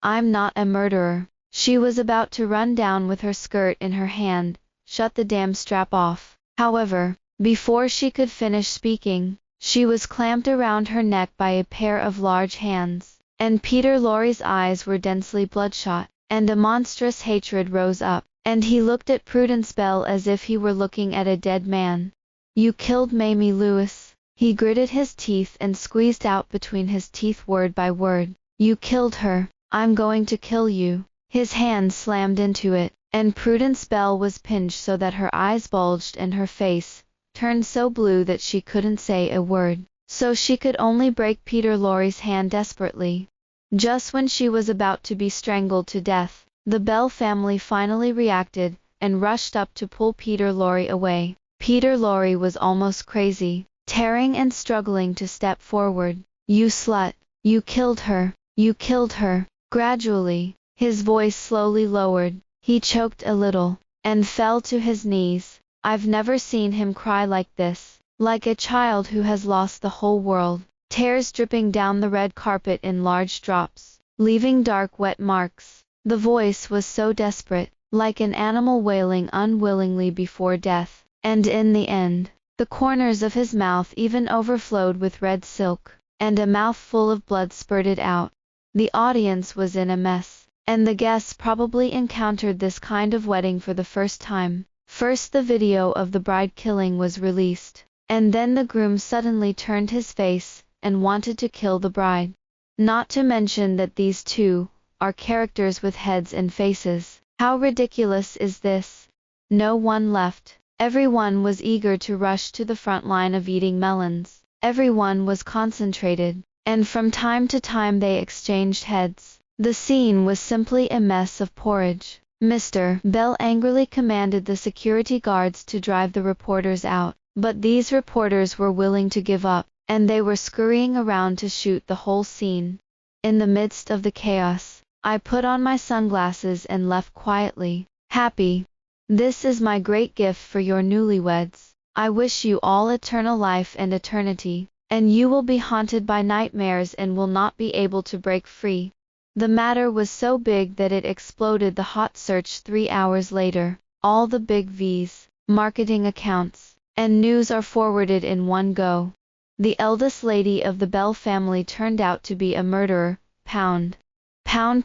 I'm not a murderer. She was about to run down with her skirt in her hand, shut the damn strap off. However, before she could finish speaking, she was clamped around her neck by a pair of large hands, and Peter Laurie's eyes were densely bloodshot, and a monstrous hatred rose up, and he looked at Prudence Bell as if he were looking at a dead man. You killed Mamie Lewis. He gritted his teeth and squeezed out between his teeth word by word. You killed her. I'm going to kill you. His hand slammed into it, and Prudence Bell was pinched so that her eyes bulged and her face turned so blue that she couldn't say a word, so she could only break Peter Laurie's hand desperately. Just when she was about to be strangled to death, the Bell family finally reacted and rushed up to pull Peter Laurie away. Peter Laurie was almost crazy, tearing and struggling to step forward. You slut! You killed her! You killed her! Gradually, his voice slowly lowered. He choked a little, and fell to his knees. I've never seen him cry like this, like a child who has lost the whole world. Tears dripping down the red carpet in large drops, leaving dark wet marks. The voice was so desperate, like an animal wailing unwillingly before death, and in the end, the corners of his mouth even overflowed with red silk, and a mouthful of blood spurted out. The audience was in a mess, and the guests probably encountered this kind of wedding for the first time. First the video of the bride killing was released, and then the groom suddenly turned his face and wanted to kill the bride. Not to mention that these two are characters with heads and faces. How ridiculous is this? No one left. Everyone was eager to rush to the front line of eating melons. Everyone was concentrated, and from time to time they exchanged heads. The scene was simply a mess of porridge. Mr. Bell angrily commanded the security guards to drive the reporters out, but these reporters were willing to give up, and they were scurrying around to shoot the whole scene. In the midst of the chaos, I put on my sunglasses and left quietly, happy. This is my great gift for your newlyweds. I wish you all eternal life and eternity, and you will be haunted by nightmares and will not be able to break free. The matter was so big that it exploded the hot search 3 hours later. All the big V's, marketing accounts, and news are forwarded in one go. The eldest lady of the Bell family turned out to be a murderer. Pound.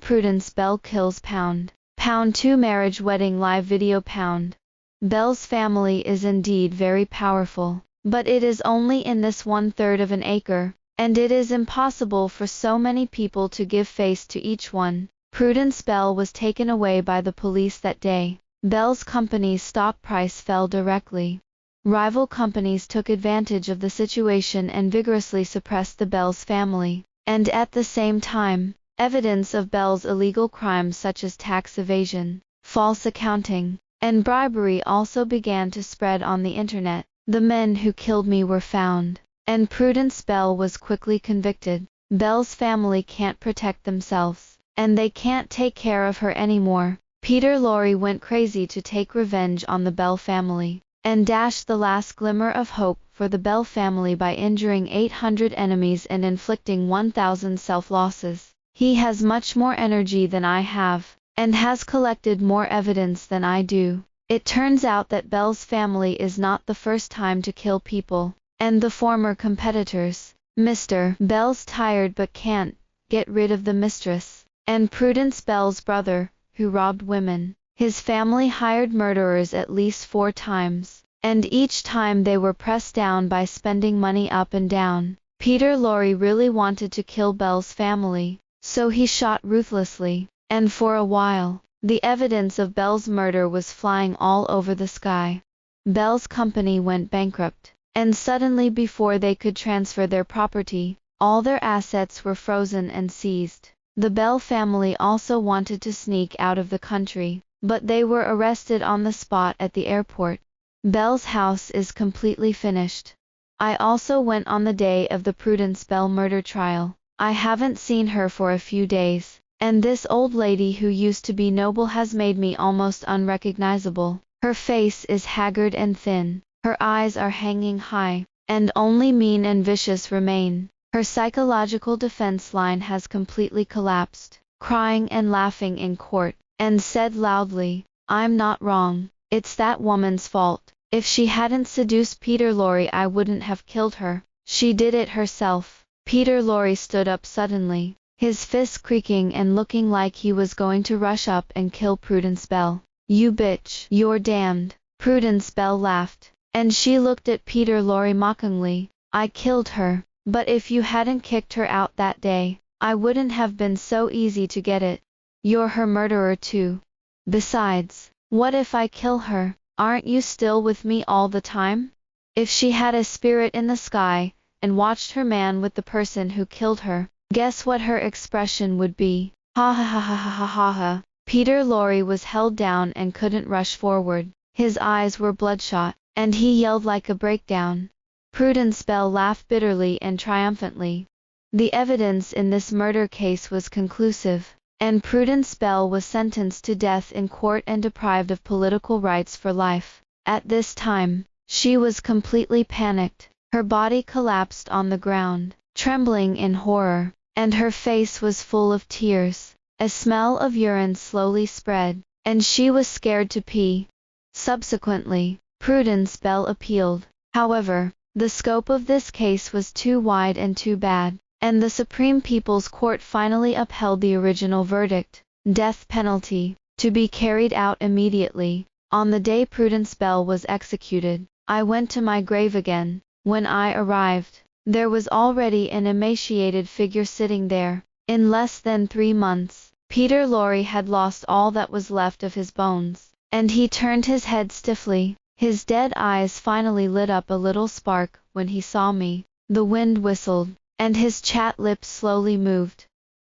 Prudence Bell kills Pound. Pound 2 marriage wedding live video. Pound. Bell's family is indeed very powerful, but it is only in this 1/3 of an acre, and it is impossible for so many people to give face to each one. Prudence Bell was taken away by the police that day. Bell's company's stock price fell directly. Rival companies took advantage of the situation and vigorously suppressed the Bell's family, and at the same time, evidence of Bell's illegal crimes such as tax evasion, false accounting, and bribery also began to spread on the internet. The men who killed me were found, and Prudence Bell was quickly convicted. Bell's family can't protect themselves, and they can't take care of her anymore. Peter Laurie went crazy to take revenge on the Bell family, and dashed the last glimmer of hope for the Bell family by injuring 800 enemies and inflicting 1,000 self-losses. He has much more energy than I have, and has collected more evidence than I do. It turns out that Bell's family is not the first time to kill people, and the former competitors. Mr. Bell's tired but can't get rid of the mistress. and Prudence Bell's brother, who robbed women. His family hired murderers at least 4 times, and each time they were pressed down by spending money up and down. Peter Laurie really wanted to kill Bell's family, so he shot ruthlessly, and for a while, the evidence of Bell's murder was flying all over the sky. Bell's company went bankrupt, and suddenly before they could transfer their property, all their assets were frozen and seized. The Bell family also wanted to sneak out of the country, but they were arrested on the spot at the airport. Bell's house is completely finished. I also went on the day of the Prudence Bell murder trial. I haven't seen her for a few days, and this old lady who used to be noble has made me almost unrecognizable. Her face is haggard and thin, her eyes are hanging high, and only mean and vicious remain. Her psychological defense line has completely collapsed, crying and laughing in court, and said loudly, "I'm not wrong, it's that woman's fault. If she hadn't seduced Peter Laurie I wouldn't have killed her. She did it herself." Peter Laurie stood up suddenly, his fists creaking and looking like he was going to rush up and kill Prudence Bell. "You bitch, you're damned." Prudence Bell laughed, and she looked at Peter Laurie mockingly. "I killed her, but if you hadn't kicked her out that day, I wouldn't have been so easy to get it. You're her murderer too. Besides, what if I kill her? Aren't you still with me all the time?" If she had a spirit in the sky, and watched her man with the person who killed her, guess what her expression would be? Ha ha ha ha ha ha ha ha. Peter Laurie was held down and couldn't rush forward. His eyes were bloodshot, and he yelled like a breakdown. Prudence Bell laughed bitterly and triumphantly. The evidence in this murder case was conclusive, and Prudence Bell was sentenced to death in court and deprived of political rights for life. At this time, she was completely panicked. Her body collapsed on the ground, trembling in horror, and her face was full of tears. A smell of urine slowly spread, and she was scared to pee. Subsequently, Prudence Bell appealed. However, the scope of this case was too wide and too bad, and the Supreme People's Court finally upheld the original verdict, death penalty, to be carried out immediately. On the day Prudence Bell was executed, I went to my grave again. When I arrived, there was already an emaciated figure sitting there. In less than 3 months, Peter Laurie had lost all that was left of his bones, and he turned his head stiffly. His dead eyes finally lit up a little spark when he saw me. The wind whistled, and his chat lips slowly moved.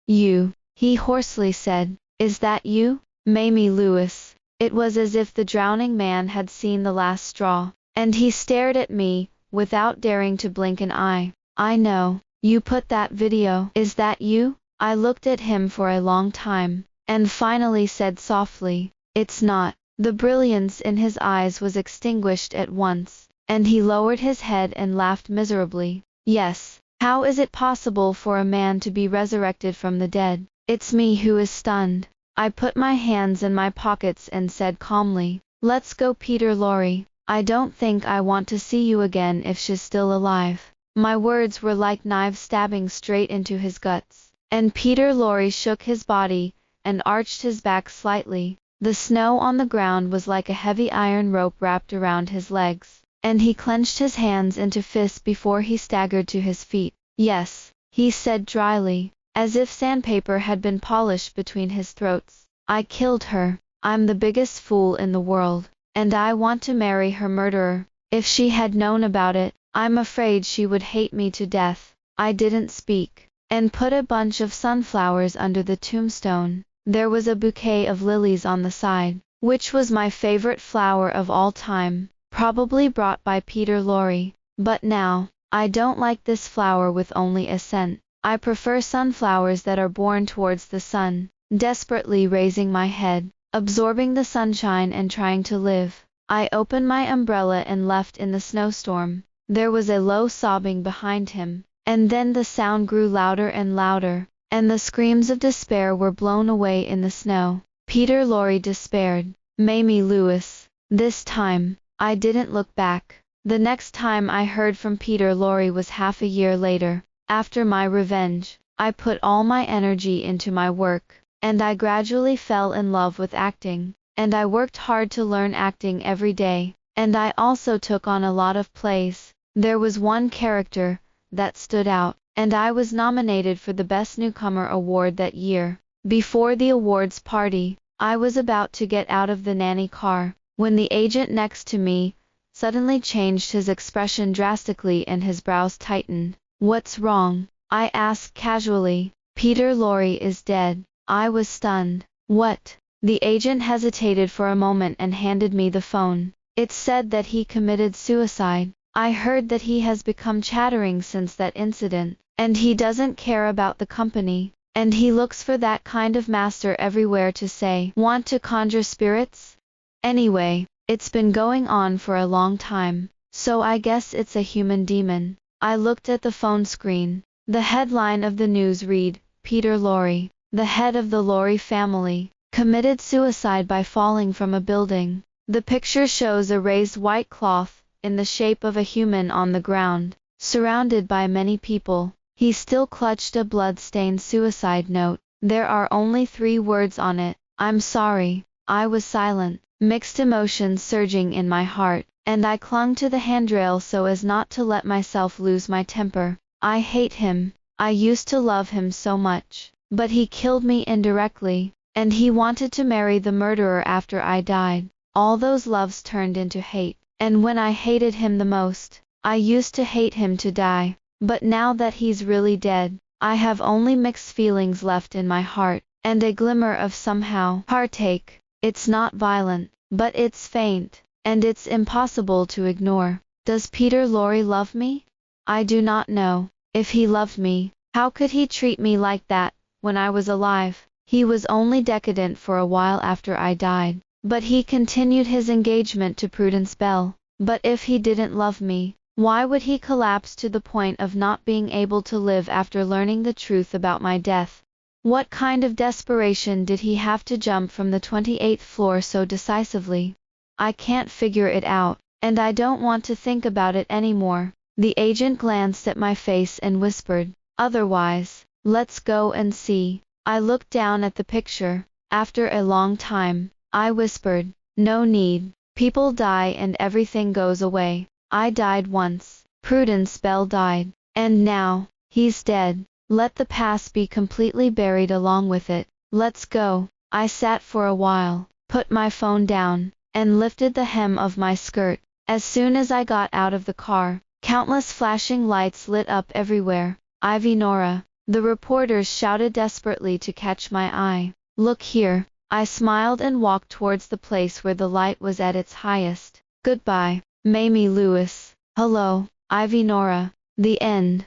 "You," he hoarsely said, "is that you? Mamie Lewis." It was as if the drowning man had seen the last straw, and he stared at me, without daring to blink an eye. "I know, you put that video. Is that you?" I looked at him for a long time, and finally said softly, "It's not." The brilliance in his eyes was extinguished at once, and he lowered his head and laughed miserably. "Yes, how is it possible for a man to be resurrected from the dead? It's me who is stunned." I put my hands in my pockets and said calmly, "Let's go, Peter Laurie. I don't think I want to see you again if she's still alive." My words were like knives stabbing straight into his guts, and Peter Laurie shook his body, and arched his back slightly. The snow on the ground was like a heavy iron rope wrapped around his legs, and he clenched his hands into fists before he staggered to his feet. "Yes," he said dryly, as if sandpaper had been polished between his throats. "I killed her. I'm the biggest fool in the world, and I want to marry her murderer. If she had known about it, I'm afraid she would hate me to death." I didn't speak, and put a bunch of sunflowers under the tombstone. There was a bouquet of lilies on the side, which was my favorite flower of all time, probably brought by Peter Laurie. But now, I don't like this flower with only a scent. I prefer sunflowers that are born towards the sun. Desperately raising my head, absorbing the sunshine and trying to live, I opened my umbrella and left in the snowstorm. There was a low sobbing behind him, and then the sound grew louder and louder, and the screams of despair were blown away in the snow. Peter Laurie despaired. Mamie Lewis. This time, I didn't look back. The next time I heard from Peter Laurie was half a year later. After my revenge, I put all my energy into my work. and I gradually fell in love with acting, and I worked hard to learn acting every day, and I also took on a lot of plays. There was one character that stood out, and I was nominated for the Best Newcomer award that year. Before the awards party, I was about to get out of the nanny car, when the agent next to me suddenly changed his expression drastically and his brows tightened. "What's wrong?" I asked casually. "Peter Laurie is dead." I was stunned. "What?" The agent hesitated for a moment and handed me the phone. "It said that he committed suicide. I heard that he has become chattering since that incident, and he doesn't care about the company, and he looks for that kind of master everywhere to say, 'Want to conjure spirits?' Anyway, it's been going on for a long time, so I guess it's a human demon." I looked at the phone screen. The headline of the news read, "Peter Laurie, the head of the Laurie family, committed suicide by falling from a building." The picture shows a raised white cloth in the shape of a human on the ground, surrounded by many people. He still clutched a blood-stained suicide note. There are only 3 words on it: "I'm sorry." I was silent, mixed emotions surging in my heart, and I clung to the handrail so as not to let myself lose my temper. I hate him. I used to love him so much, but he killed me indirectly, and he wanted to marry the murderer after I died. All those loves turned into hate, and when I hated him the most, I used to hate him to die. But now that he's really dead, I have only mixed feelings left in my heart, and a glimmer of somehow heartache. It's not violent, but it's faint, and it's impossible to ignore. Does Peter Laurie love me? I do not know. If he loved me, how could he treat me like that when I was alive? He was only decadent for a while after I died, but he continued his engagement to Prudence Bell. But if he didn't love me, why would he collapse to the point of not being able to live after learning the truth about my death? What kind of desperation did he have to jump from the 28th floor so decisively? I can't figure it out, and I don't want to think about it anymore. The agent glanced at my face and whispered, "Otherwise, let's go and see." I looked down at the picture. After a long time, I whispered, "No need. People die and everything goes away. I died once. Prudence Bell died. And now, he's dead. Let the past be completely buried along with it. Let's go." I sat for a while, put my phone down, and lifted the hem of my skirt. As soon as I got out of the car, countless flashing lights lit up everywhere. "Ivy Nora," the reporters shouted desperately to catch my eye. "Look here." I smiled and walked towards the place where the light was at its highest. "Goodbye, Mamie Lewis." "Hello, Ivy Nora." The end.